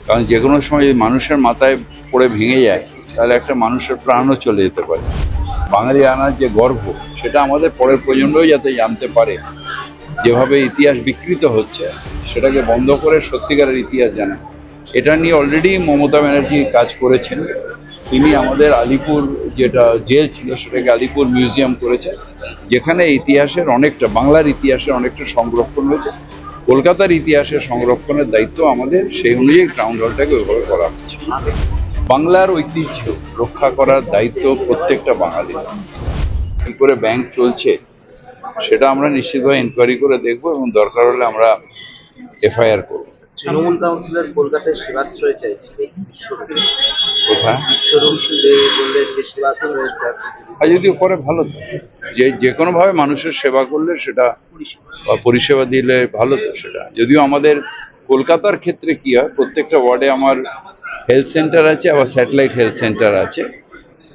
কারণ যে কোনো সময় যদি মানুষের মাথায় পড়ে ভেঙে যায় তাহলে একটা মানুষের প্রাণও চলে যেতে পারে। বাঙালি আনার যে গর্ব সেটা আমাদের পরের প্রজন্মই যাতে জানতে পারে। যেভাবে ইতিহাস বিকৃত হচ্ছে সেটাকে বন্ধ করে সত্যিকারের ইতিহাস জানা, এটা নিয়ে অলরেডি মমতা ব্যানার্জি কাজ করেছেন। তিনি আমাদের আলিপুর যেটা জেল ছিল সেটাকে আলিপুর মিউজিয়াম করেছেন, যেখানে ইতিহাসের অনেকটা, বাংলার ইতিহাসের অনেকটা সংরক্ষণ হয়েছে। কলকাতার ইতিহাসের সংরক্ষণের দায়িত্ব আমাদের, সেই অনুযায়ী টাউন হলটাকে ওইভাবে করা হচ্ছে। বাংলার ঐতিহ্য রক্ষা করার দায়িত্ব প্রত্যেকটা বাঙালির। কি করে ব্যাংক চলছে সেটা আমরা নিশ্চিতভাবে ইনকোয়ারি করে দেখবো এবং দরকার হলে আমরা এফআইআর করবো। তৃণমূল কাউন্সিলর কলকাতায় সেবাশ্রয় চাইছিলেন কোথায় বললেন যে সেবাশ্রয় আর যদি করে ভালো তো, যে কোনোভাবে মানুষের সেবা করলে সেটা বা পরিষেবা দিলে ভালো তো। সেটা যদিও আমাদের কলকাতার ক্ষেত্রে কি হয়, প্রত্যেকটা ওয়ার্ডে আমার হেলথ সেন্টার আছে, আবার স্যাটেলাইট হেলথ সেন্টার আছে।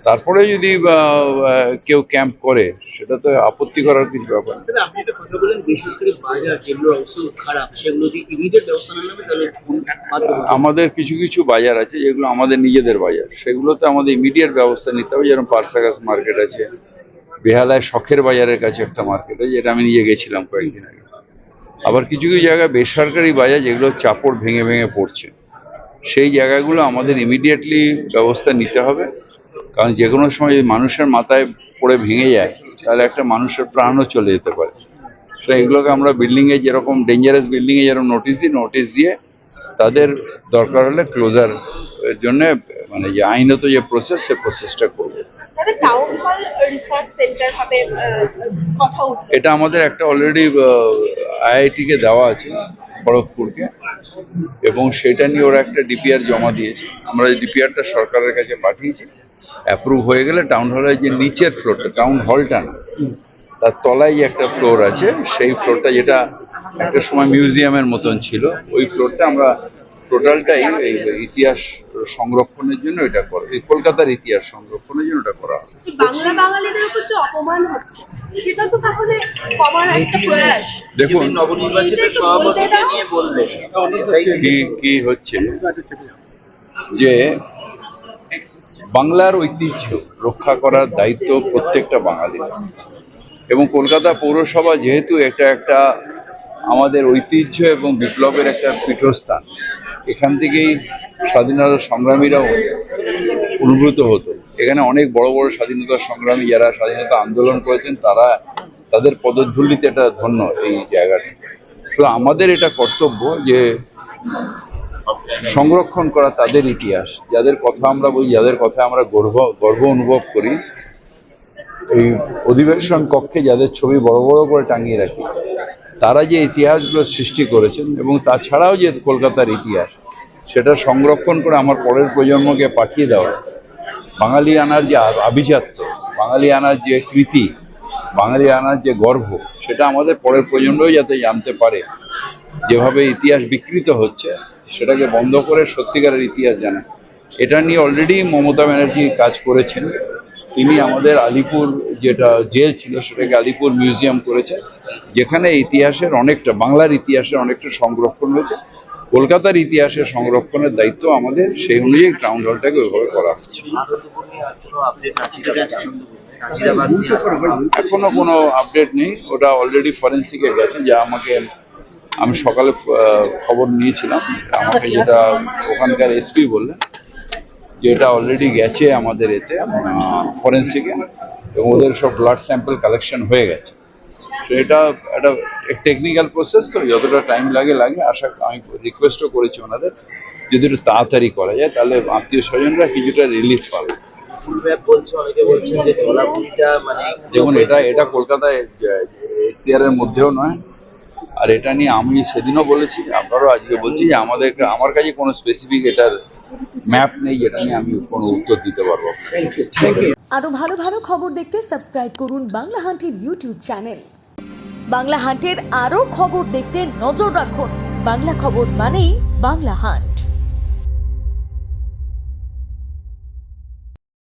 তারপরে যদি কেউ ক্যাম্প করে সেটা তো আপত্তি করার কিছু ব্যাপার না। আপনি একটা কথা বলেন, বেসরকারি বাজার যেগুলো অবস্থা খারাপ সেগুলো দিয়ে ইমিডিয়েট ব্যবস্থা না নেবে তাহলে আমাদের কিছু কিছু বাজার আছে যেগুলো আমাদের নিজেদের বাজার, সেগুলোতে আমাদের ইমিডিয়েট ব্যবস্থা নিতে হবে। যেরকম পার্সাগাস মার্কেট আছে, বেহালায় শখের বাজারের কাছে একটা মার্কেট আছে, যেটা আমি নিজে গেছিলাম কয়েকদিন আগে। আবার কিছু কিছু জায়গায় বেসরকারি বাজার যেগুলো চাপড় ভেঙে ভেঙে পড়ছে, সেই জায়গাগুলো আমাদের ইমিডিয়েটলি ব্যবস্থা নিতে হবে। কারণ যে কোনো সময় যদি মানুষের মাথায় পড়ে ভেঙে যায় তাহলে একটা মানুষের প্রাণও চলে যেতে পারে। তো এগুলোকে আমরা বিল্ডিংয়ে যেরকম ডেঞ্জারাস বিল্ডিংয়ে যেরকম নোটিশ দিয়ে তাদের দরকার হলে ক্লোজার এর জন্য মানে যে আইনত যে প্রসেস, সে প্রসেসটা করবে। এটা আমাদের একটা অলরেডি আইআইটিকে দেওয়া আছে, খড়গপুরকে, এবং সেটা নিয়ে ওরা একটা ডিপিআর জমা দিয়েছে। আমরা ডিপিআরটা সরকারের কাছে পাঠিয়েছি, অ্যাপ্রুভ হয়ে গেলে টাউন হলের যে নিচের ফ্লোরটা, টাউন হলটা না, তার তলায় যে একটা ফ্লোর আছে, সেই ফ্লোরটা যেটা একটা সময় মিউজিয়ামের মতন ছিল, ওই ফ্লোরটা আমরা টোটালটাই এই ইতিহাস সংরক্ষণের জন্য এটা করে, এই কলকাতার ইতিহাস সংরক্ষণের জন্য এটা করা হবে। বাংলা বাঙালিদের উপর যে অপমান হচ্ছে সেটা তো তাহলে কমার একটা প্রয়াস। দেখুন নবনির্বাচিত সভাপতিকে নিয়ে বললেন কি হচ্ছে যে বাংলার ঐতিহ্য রক্ষা করার দায়িত্ব প্রত্যেকটা বাঙালির। এবং কলকাতা পৌরসভা যেহেতু এটা একটা আমাদের ঐতিহ্য এবং বিপ্লবের একটা পীঠস্থান, এখান থেকেই স্বাধীনতা সংগ্রামীরাও অনুভূত হতো। এখানে অনেক বড় বড় স্বাধীনতা সংগ্রামী যারা স্বাধীনতা আন্দোলন করেছেন, তারা তাদের পদধূলিতে এটা ধন্য এই জায়গাটা। তো আমাদের এটা কর্তব্য যে সংরক্ষণ করা তাদের ইতিহাস, যাদের কথা আমরা বলি, যাদের কথা আমরা গর্ব অনুভব করি। এই অধিবেশন কক্ষে যাদের ছবি বড় বড় করে টাঙিয়ে রাখি, তারা যে ইতিহাসগুলো সৃষ্টি করেছেন এবং তাছাড়াও যে কলকাতার ইতিহাস, সেটা সংরক্ষণ করে আমার পরের প্রজন্মকে পাঠিয়ে দেওয়া। বাঙালি আনার যে আভিজাত্য, বাঙালি আনার যে কৃতি, বাঙালি আনার যে গর্ব, সেটা আমাদের পরের প্রজন্মই যাতে জানতে পারে। যেভাবে ইতিহাস বিকৃত হচ্ছে সেটাকে বন্ধ করে সত্যিকারের ইতিহাস জানা, এটা নিয়ে অলরেডি মমতা ব্যানার্জি কাজ করেছেন। তিনি আমাদের আলিপুর যেটা জেল ছিল সেটাকে আলিপুর মিউজিয়াম করেছেন, যেখানে ইতিহাসের অনেকটা, বাংলার ইতিহাসের অনেকটা সংরক্ষণ হয়েছে। কলকাতার ইতিহাসের সংরক্ষণের দায়িত্ব আমাদের, সেই অনুযায়ী টাউন হলটাকে ওইভাবে করা হচ্ছে। এখনো কোনো আপডেট নেই, ওটা অলরেডি ফরেন্সিকে গেছে। যা আমি সকালে খবর নিয়েছিলাম, আমাকে যেটা ওখানকার এসপি বললেন যে এটা অলরেডি গেছে আমাদের এতে ফরেন্সিকে, এবং ওদের সব ব্লাড স্যাম্পল কালেকশন হয়ে গেছে। তো এটা একটা টেকনিক্যাল প্রসেস, তো যতটা টাইম লাগে আমি রিকোয়েস্টও করেছি ওনাদের, যদি একটু তাড়াতাড়ি করা যায় তাহলে আত্মীয় স্বজনরা কিছুটা রিলিফ পাবে। দেখুন, এটা কলকাতায় এখতিয়ারের মধ্যেও নয়। আর এটা নিয়ে আমি সেদিনও বলেছি, আপনারাও আজকে বলছি যে আমার কাছে কোনো স্পেসিফিক এটার ম্যাপ নেই যেটা নিয়ে আমি কোনো উত্তর দিতে পারবো। আরো ভালো ভালো খবর দেখতে সাবস্ক্রাইব করুন বাংলা হান্টের ইউটিউব চ্যানেল। বাংলা হান্টের আরো খবর দেখতে নজর রাখুন। বাংলা খবর মানেই বাংলা হান্ট।